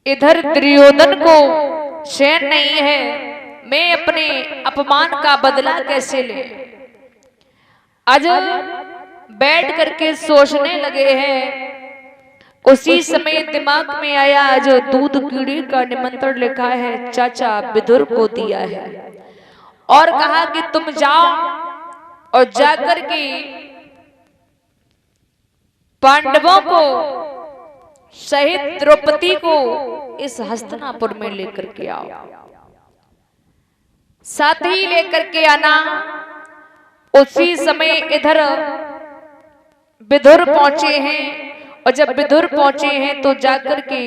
इधर दुर्योधन को चैन नहीं है, मैं अपने अपमान का बदला कैसे ले। आज बैठ करके सोचने लगे हैं। उसी समय दिमाग में आया जो दूध कीड़ी का निमंत्रण लिखा है चाचा विदुर को दिया है, और कहा कि तुम जाओ और जाकर के पांडवों को सहित द्रौपदी को इस हस्तिनापुर में लेकर के आओ। साथ ही लेकर के आना। उसी समय इधर विदुर पहुंचे हैं, और जब विदुर पहुंचे हैं तो जाकर के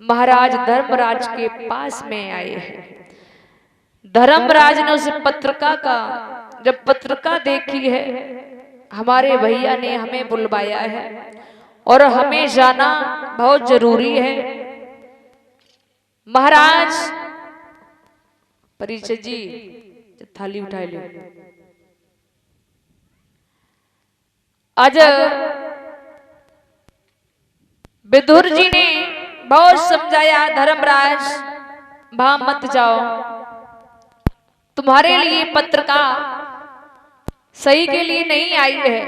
महाराज धर्मराज के पास में आए हैं। धर्मराज ने उस पत्रिका का जब पत्रिका देखी है, हमारे भैया ने हमें बुलवाया है और हमें जाना बहुत जरूरी है। महाराज परिचय जी थाली उठा लो। आज विदुर जी ने बहुत समझाया, धर्मराज वहां मत जाओ, तुम्हारे लिए पत्रिका सही के लिए नहीं आई है,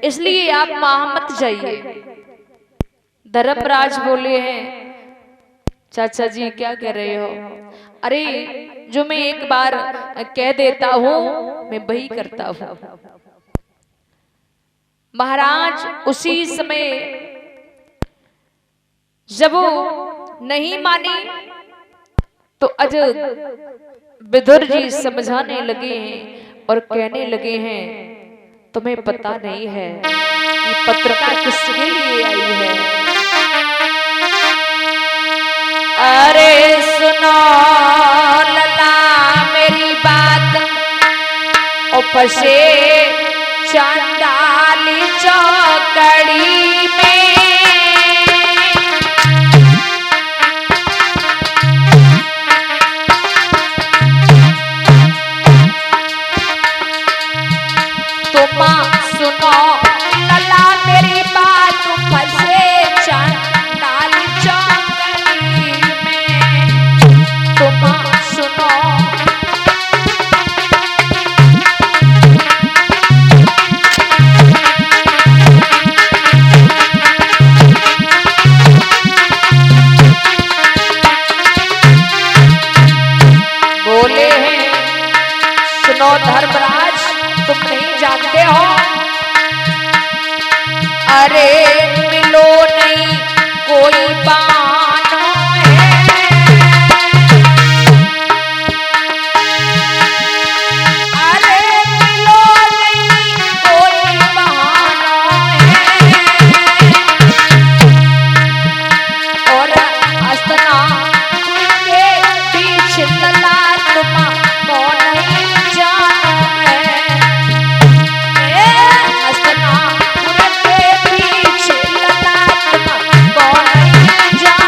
इसलिए आप वहां मत जाइए। धर्मराज बोले हैं, चाचा जी क्या कह रहे हो? अरे जो मैं एक बार कह देता हूं मैं वही करता हूं। महाराज उसी समय जब वो नहीं मानी तो अज विदुर जी समझाने लगे हैं और कहने लगे हैं, तुम्हें पता नहीं है ये पत्रिका किसके लिए आई है? अरे सुनो लला मेरी बात, और फंसे चांडाली चौकड़ी में। सुनो लला मेरी बात, फंसे चांडाली चौकड़ी में। तुम सुनो बोले हैं, सुनो धर्मराज तुम नहीं जानते हो, अरे मिलो नहीं कोई बहाना है। अरे मिलो नहीं कोई बहाना है, और हस्तिनापुर के बीच लला तुम कौन नहीं जाना है। हस्तिनापुर के बीच लला तुम कौन नहीं जाना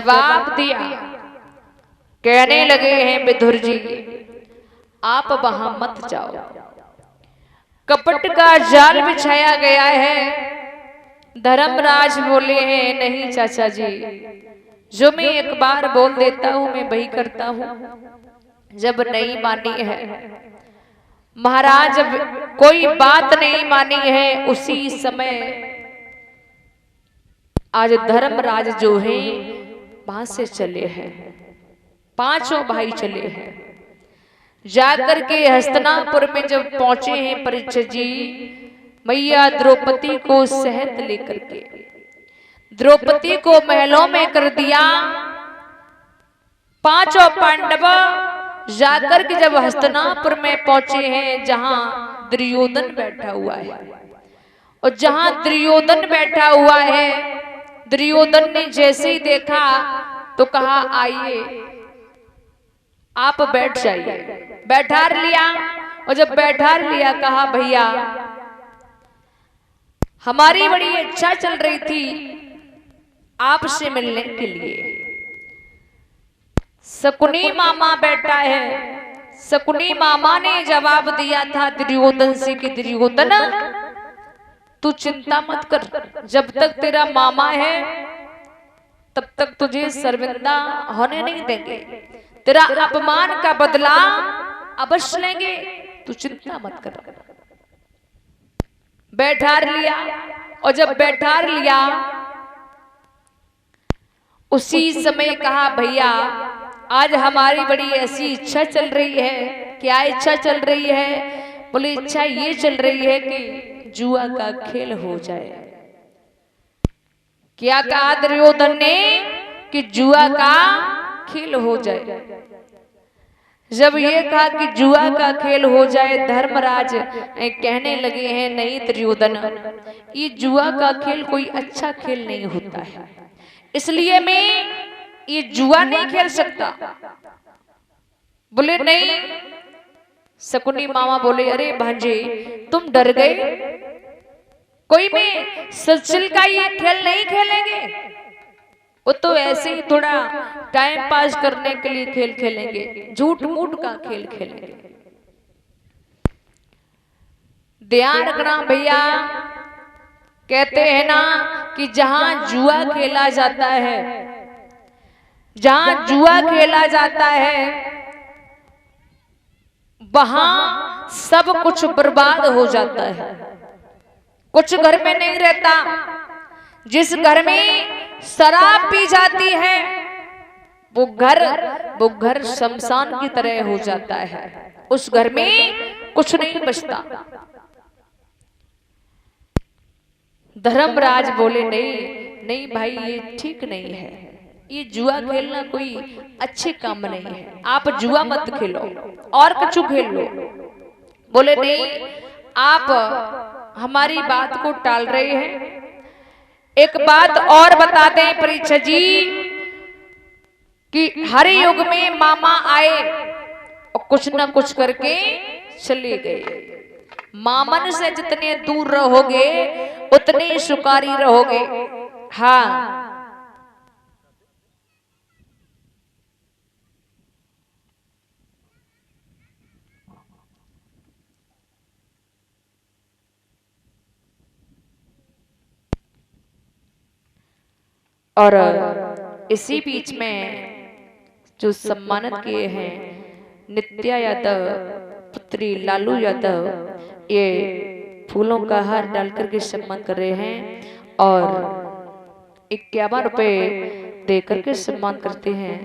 जवाब दिया। कहने लगे हैं विदुर जी, आप वहां मत जाओ, कपट का जाल बिछाया गया है। धर्मराज बोले हैं, नहीं चाचा जी, जो मैं एक बार बोल देता हूं मैं वही करता हूं। जब नहीं मानी है महाराज, जब कोई बात नहीं मानी है, उसी समय आज धर्मराज जो है वहां से चले हैं, पांचों भाई चले हैं। जाकर के हस्तिनापुर में जब पहुंचे हैं परीक्षित जी, मैया द्रौपदी को सहित लेकर के द्रौपदी को महलों में कर दिया। पांचों पांडव जाकर के जब हस्तिनापुर में पहुंचे हैं, जहां दुर्योधन बैठा हुआ है, और जहां दुर्योधन बैठा हुआ है, दुर्योधन ने जैसे ही देखा तो कहा आइए आप बैठ जाइए। बैठा लिया, और जब बैठा लिया कहा भैया हमारी बड़ी इच्छा चल रही थी आपसे मिलने के लिए। शकुनी मामा बैठा है, शकुनी मामा ने जवाब दिया था दुर्योधन से कि दुर्योधन तू चिंता मत कर, जब तक तेरा मामा है तब तक तुझे शर्मिंदा होने नहीं देंगे, तेरा अपमान का बदला अवश्य लेंगे, तू चिंता मत कर। बैठा लिया, और जब बैठा लिया उसी समय कहा भैया आज हमारी बड़ी ऐसी इच्छा चल रही है। क्या इच्छा चल रही है? बोले इच्छा ये चल रही है कि जुआ का खेल हो जाए। क्या कहा दुर्योधन ने? कि जुआ का खेल हो जाए। जब ये कहा कि जुआ का खेल हो जाए, धर्मराज कहने लगे हैं नहीं दुर्योधन, ये जुआ का खेल कोई अच्छा खेल नहीं होता है, इसलिए मैं ये जुआ नहीं खेल सकता। बोले नहीं। शकुनी मामा बोले अरे भांजे तुम डर गए, कोई में सचल का ये खेल नहीं खेलेंगे, वो तो ऐसे ही थोड़ा टाइम पास करने के लिए खेल खेलेंगे, झूठ मूठ का खेल खेलेंगे। ध्यान रखना भैया, कहते हैं ना कि जहां जुआ खेला जाता है, जहां जुआ खेला जाता है वहां सब कुछ बर्बाद हो जाता है, कुछ घर में नहीं रहता। जिस घर में शराब पी जाती है वो घर शमशान की तरह हो जाता है, उस घर में कुछ नहीं बचता। धर्मराज बोले नहीं भाई ये ठीक नहीं है, ये जुआ खेलना कोई अच्छे काम नहीं है, आप जुआ मत खेलो और कुछ खेल लो। बोले नहीं आप हमारी बात को टाल रहे हैं। एक बात और बता दें परीक्षित जी कि हर युग में मामा आए और कुछ न कुछ करके चले गए। मामन से जितने दूर रहोगे उतने सुकारी रहोगे। हाँ, और इसी बीच में जो सम्मानित किए हैं नित्या यादव पुत्री लालू यादव, ये फूलों का हार डालकर के सम्मान कर रहे हैं और 51 रुपए देकर के सम्मान करते हैं।